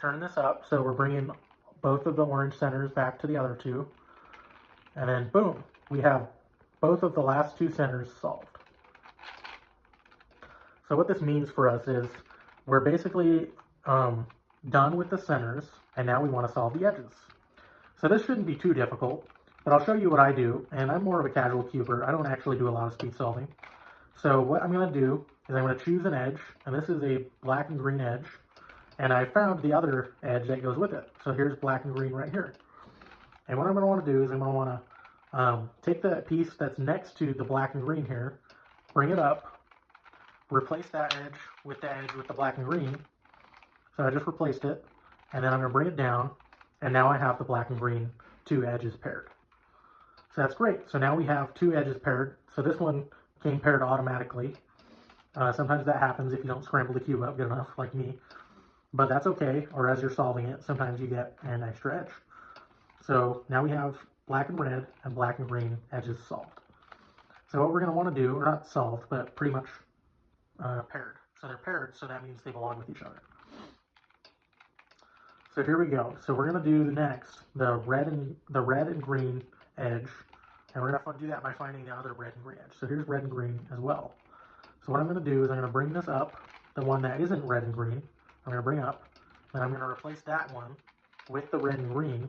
turn this up, so we're bringing both of the orange centers back to the other two, and then boom, we have both of the last two centers solved. So what this means for us is we're basically done with the centers, and now we want to solve the edges. So this shouldn't be too difficult, but I'll show you what I do, and I'm more of a casual cuber. I don't actually do a lot of speed solving. So what I'm going to do is I'm going to choose an edge, and this is a black and green edge, and I found the other edge that goes with it. So here's black and green right here. And what I'm going to want to do is I'm going to want to take the piece that's next to the black and green here, bring it up, replace that edge with the edge with the black and green. So I just replaced it, and then I'm going to bring it down, and now I have the black and green two edges paired. So that's great. So now we have two edges paired. So this one came paired automatically. Sometimes that happens if you don't scramble the cube up good enough, like me. But that's okay, or as you're solving it, sometimes you get an extra edge. So now we have black and red and black and green edges solved. So what we're going to want to do, or not solved, but pretty much paired. So they're paired, so that means they belong with each other. So here we go. So we're going to do the next, the red and green edge, and we're going to do that by finding the other red and green edge. So here's red and green as well. So what I'm going to do is I'm going to bring this up, the one that isn't red and green, I'm going to bring up, and I'm going to replace that one with the red and green.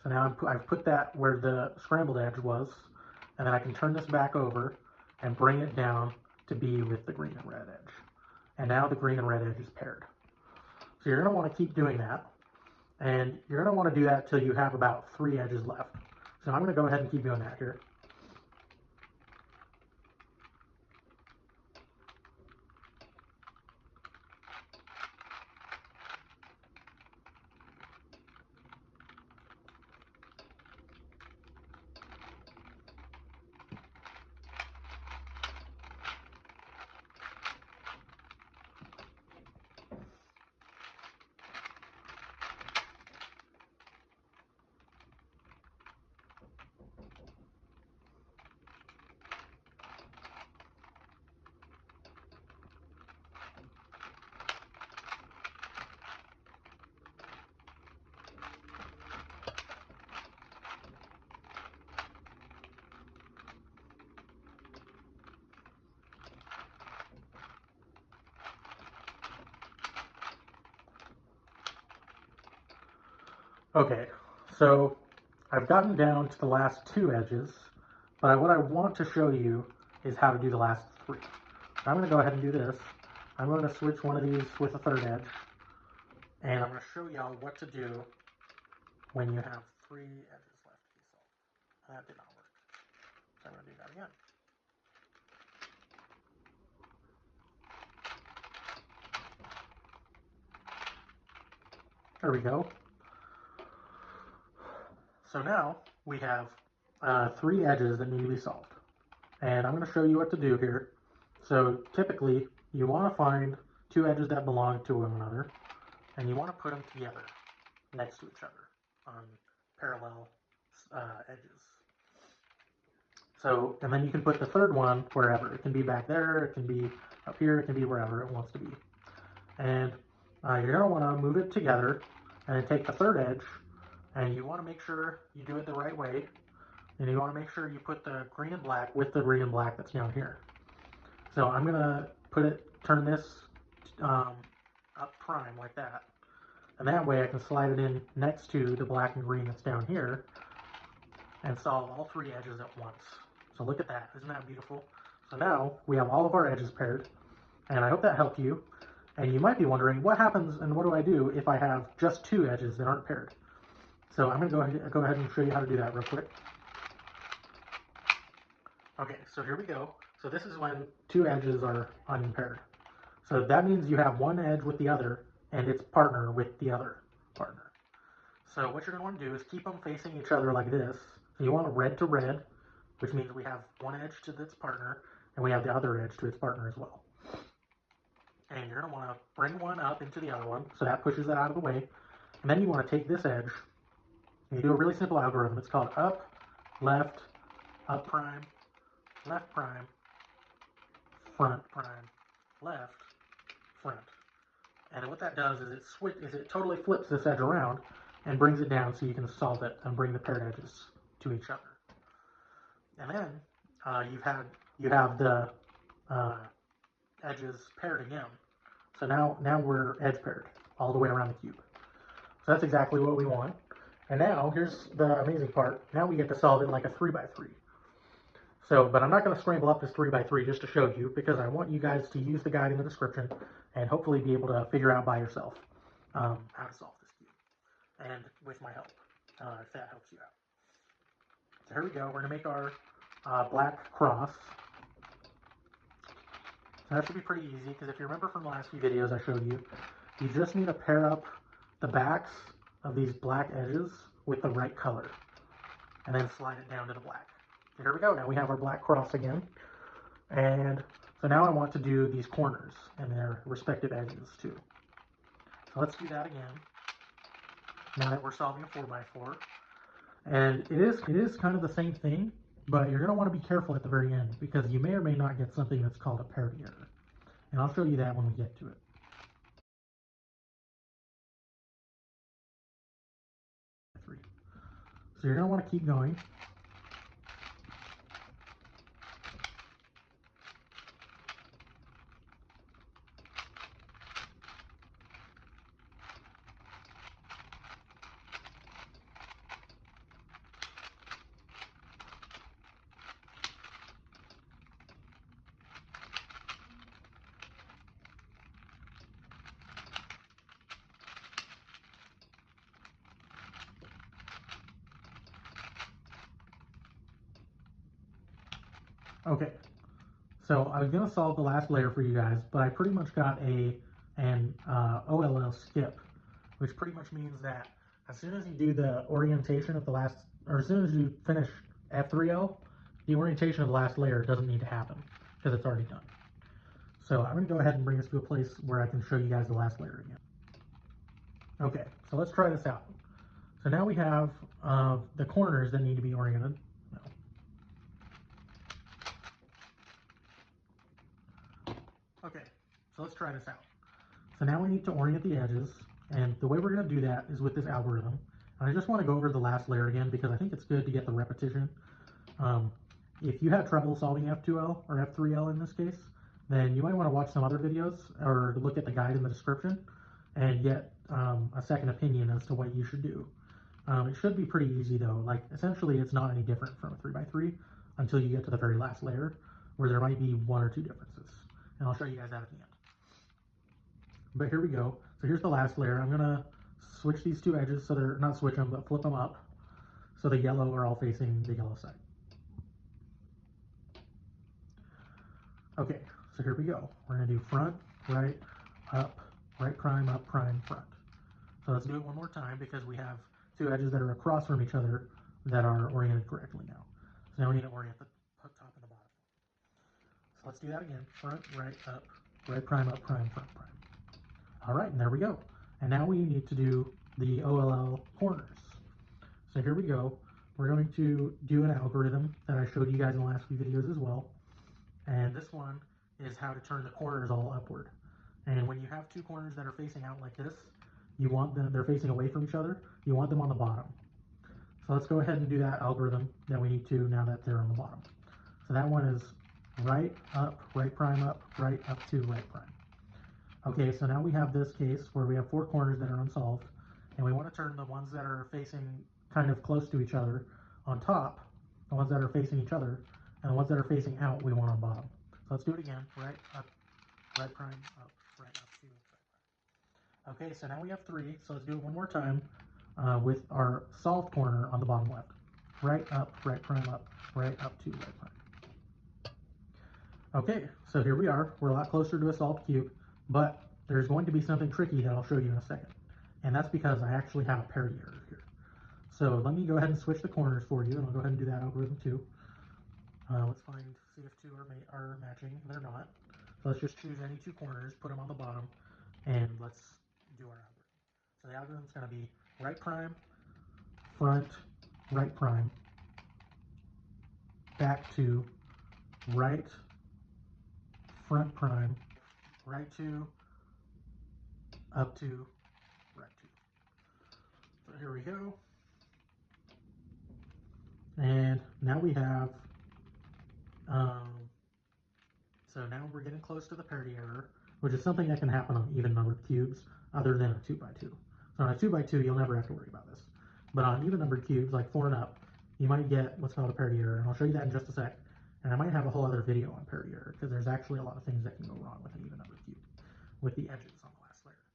So now I've put that where the scrambled edge was, and then I can turn this back over and bring it down to be with the green and red edge. And now the green and red edge is paired. So you're going to want to keep doing that, and you're going to want to do that till you have about 3 edges left. So I'm going to go ahead and keep doing that here. Okay, so I've gotten down to the last 2 edges, but what I want to show you is how to do the last 3. So I'm going to go ahead and do this. I'm going to switch one of these with a 3rd edge, and I'm going to show y'all what to do when you have 3 edges left to be solved. That did not work, so I'm going to do that again. There we go. So now we have 3 edges that need to be solved. And I'm going to show you what to do here. So typically, you want to find 2 edges that belong to one another, and you want to put them together next to each other on parallel edges. So, and then you can put the 3rd one wherever. It can be back there, it can be up here, it can be wherever it wants to be. And you're going to want to move it together, and then take the 3rd edge, and you want to make sure you do it the right way, and you want to make sure you put the green and black with the green and black that's down here. So I'm going to turn this up prime like that, and that way I can slide it in next to the black and green that's down here and solve all 3 edges at once. So look at that, isn't that beautiful? So now we have all of our edges paired, and I hope that helped you. And you might be wondering, what happens and what do I do if I have just 2 edges that aren't paired? So I'm going to go ahead and show you how to do that real quick. Okay, so here we go. So this is when 2 edges are unpaired. So that means you have one edge with the other and its partner with the other partner. So what you're going to want to do is keep them facing each other like this. So you want red to red, which means we have one edge to its partner and we have the other edge to its partner as well. And you're going to want to bring one up into the other one, so that pushes it out of the way. And then you want to take this edge, and you do a really simple algorithm. It's called up, left, up prime, left prime, front prime, left, front. And what that does is it totally flips this edge around and brings it down so you can solve it and bring the paired edges to each other. And then you have the uh, edges paired again. So now we're edge paired all the way around the cube. So that's exactly what we want. And now here's the amazing part. Now we get to solve it like a 3x3. So, but I'm not going to scramble up this 3x3 just to show you, because I want you guys to use the guide in the description and hopefully be able to figure out by yourself how to solve this cube, and with my help, if that helps you out. So here we go. We're going to make our black cross. So that should be pretty easy, because if you remember from the last few videos I showed you, you just need to pair up the backs of these black edges with the right color, and then slide it down to the black. So here we go. Now we have our black cross again. And so now I want to do these corners and their respective edges too. So let's do that again. Now that we're solving a 4x4. And it is kind of the same thing, but you're going to want to be careful at the very end, because you may or may not get something that's called a parity error. And I'll show you that when we get to it. So you're going to want to keep going. Okay, so I was going to solve the last layer for you guys, but I pretty much got an OLL skip, which pretty much means that as soon as you do the orientation of the last, or as soon as you finish F3L, the orientation of the last layer doesn't need to happen, because it's already done. So I'm going to go ahead and bring this to a place where I can show you guys the last layer again. Okay, so let's try this out. So now we have the corners that need to be oriented. Okay, so let's try this out. So now we need to orient the edges, and the way we're going to do that is with this algorithm. And I just want to go over the last layer again, because I think it's good to get the repetition. If you had trouble solving F2L or F3L in this case, then you might want to watch some other videos or look at the guide in the description and get a second opinion as to what you should do. It should be pretty easy though. Like, essentially it's not any different from a 3x3 until you get to the very last layer, where there might be one or two differences. And I'll show you guys that at the end. But here we go. So here's the last layer. I'm gonna switch these two edges, so they're not switch them, but flip them up, so the yellow are all facing the yellow side. Okay, so here we go. We're gonna do front, right, up, right prime, up prime, front. So let's do it one more time, because we have two edges that are across from each other that are oriented correctly now. So now we need to orient the top and the bottom. So let's do that again. Front, right, up, right prime, up prime, front prime. All right, and there we go. And now we need to do the OLL corners. So here we go. We're going to do an algorithm that I showed you guys in the last few videos as well. And this one is how to turn the corners all upward. And when you have two corners that are facing out like this, you want them, they're facing away from each other, you want them on the bottom. So let's go ahead and do that algorithm that we need to now that they're on the bottom. So that one is right, up, right prime up, right, up to right prime. Okay, so now we have this case where we have four corners that are unsolved, and we want to turn the ones that are facing kind of close to each other on top, the ones that are facing each other, and the ones that are facing out we want on bottom. So let's do it again. Right, up, right prime, up, right, up, to, right prime. Okay, so now we have three, so let's do it one more time with our solved corner on the bottom left. Right, up, right prime, up, right, up, to, right prime. Okay, so here we are. We're a lot closer to a solved cube, but there's going to be something tricky that I'll show you in a second. And that's because I actually have a parity error here. So let me go ahead and switch the corners for you, and I'll go ahead and do that algorithm too. Let's see if two are matching. They're not. So let's just choose any two corners, put them on the bottom, and let's do our algorithm. So the algorithm is going to be right prime, front, right prime, back to, right, front prime, right to, up to right 2. So here we go. And now we have, so now we're getting close to the parity error, which is something that can happen on even numbered cubes other than a 2x2. So on a 2x2, you'll never have to worry about this. But on even numbered cubes, like 4 and up, you might get what's called a parity error, and I'll show you that in just a sec. And I might have a whole other video on parity error, because there's actually a lot of things that can go wrong with an even numbered cube, with the edges on the last layer.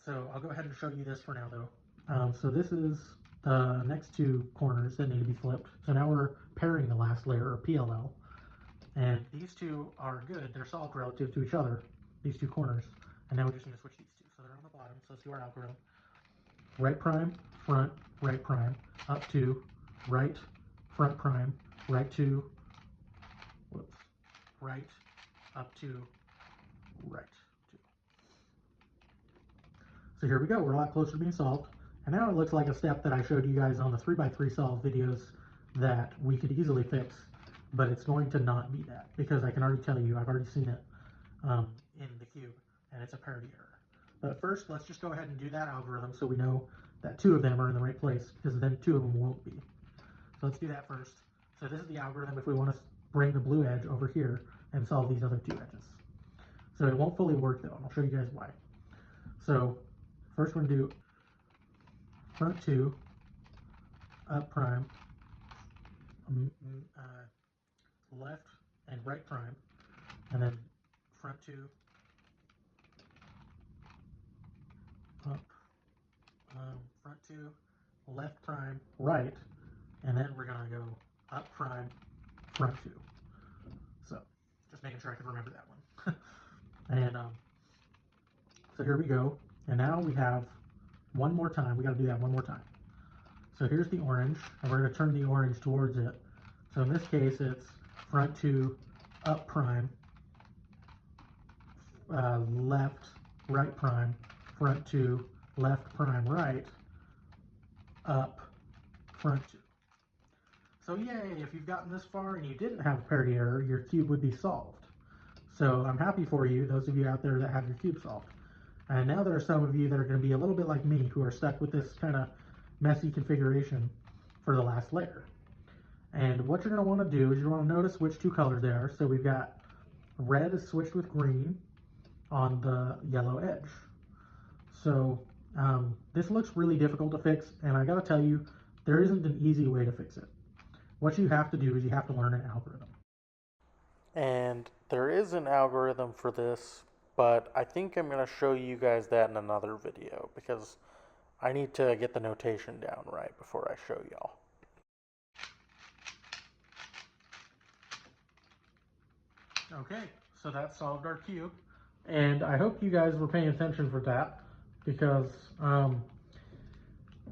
So I'll go ahead and show you this for now, though. So this is the next 2 corners that need to be flipped. So now we're pairing the last layer, or PLL. And these 2 are good. They're solved relative to each other, these 2 corners. And now we just need to switch these 2. So they're on the bottom. So let's do our algorithm. Right prime, front, right prime, up 2, right, front prime, right 2, whoops, right, up 2, right 2. So here we go. We're a lot closer to being solved. And now it looks like a step that I showed you guys on the 3x3 solve videos that we could easily fix, but it's going to not be that, because I can already tell you, I've already seen it in the cube, and it's a parity error. But first, let's just go ahead and do that algorithm so we know that 2 of them are in the right place, because then 2 of them won't be. So let's do that first. So this is the algorithm if we want to bring the blue edge over here and solve these other 2 edges. So it won't fully work though, and I'll show you guys why. So first we're going to do front 2, up prime, left and right prime, and then front 2, up, front 2, left prime, right, and then we're going to go up prime, front 2. So just making sure I can remember that one. And so here we go. And now we have one more time. We got to do that one more time. So here's the orange, and we're going to turn the orange towards it. So in this case, it's front 2, up prime, left, right prime, front 2, left prime, right, up, front 2. So yay, if you've gotten this far and you didn't have a parity error, your cube would be solved. So I'm happy for you, those of you out there that have your cube solved. And now there are some of you that are going to be a little bit like me, who are stuck with this kind of messy configuration for the last layer. And what you're going to want to do is you want to notice which 2 colors they are. So we've got red is switched with green on the yellow edge. So this looks really difficult to fix, and I got to tell you, there isn't an easy way to fix it. What you have to do is you have to learn an algorithm. And there is an algorithm for this, but I think I'm going to show you guys that in another video, because I need to get the notation down right before I show y'all. Okay, so that solved our cube, and I hope you guys were paying attention for that, because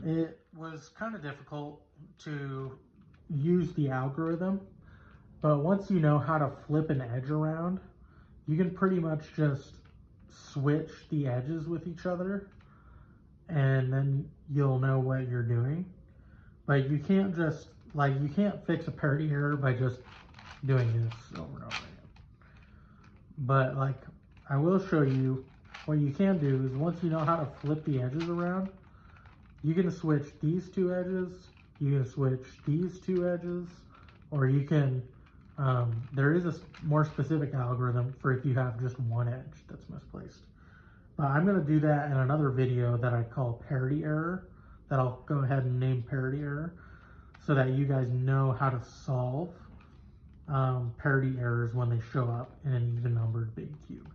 it was kind of difficult to use the algorithm, but once you know how to flip an edge around, you can pretty much just switch the edges with each other, and then you'll know what you're doing. But you can't just, like, you can't fix a parity error by just doing this over and over again. But, like, I will show you what you can do is once you know how to flip the edges around, you can switch these 2 edges, you can switch these 2 edges, or you can, there is a more specific algorithm for if you have just one edge that's misplaced. But I'm going to do that in another video that I call parity error, that I'll go ahead and name parity error, so that you guys know how to solve parity errors when they show up in an even numbered big cube.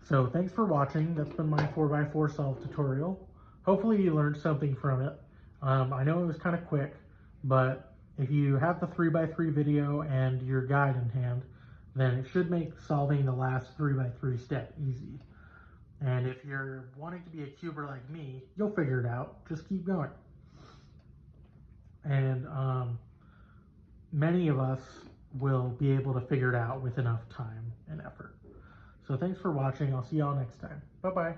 So thanks for watching. That's been my 4x4 solve tutorial. Hopefully you learned something from it. I know it was kind of quick, but if you have the 3x3 video and your guide in hand, then it should make solving the last 3x3 step easy. And if you're wanting to be a cuber like me, you'll figure it out. Just keep going. And many of us will be able to figure it out with enough time and effort. So thanks for watching. I'll see y'all next time. Bye-bye.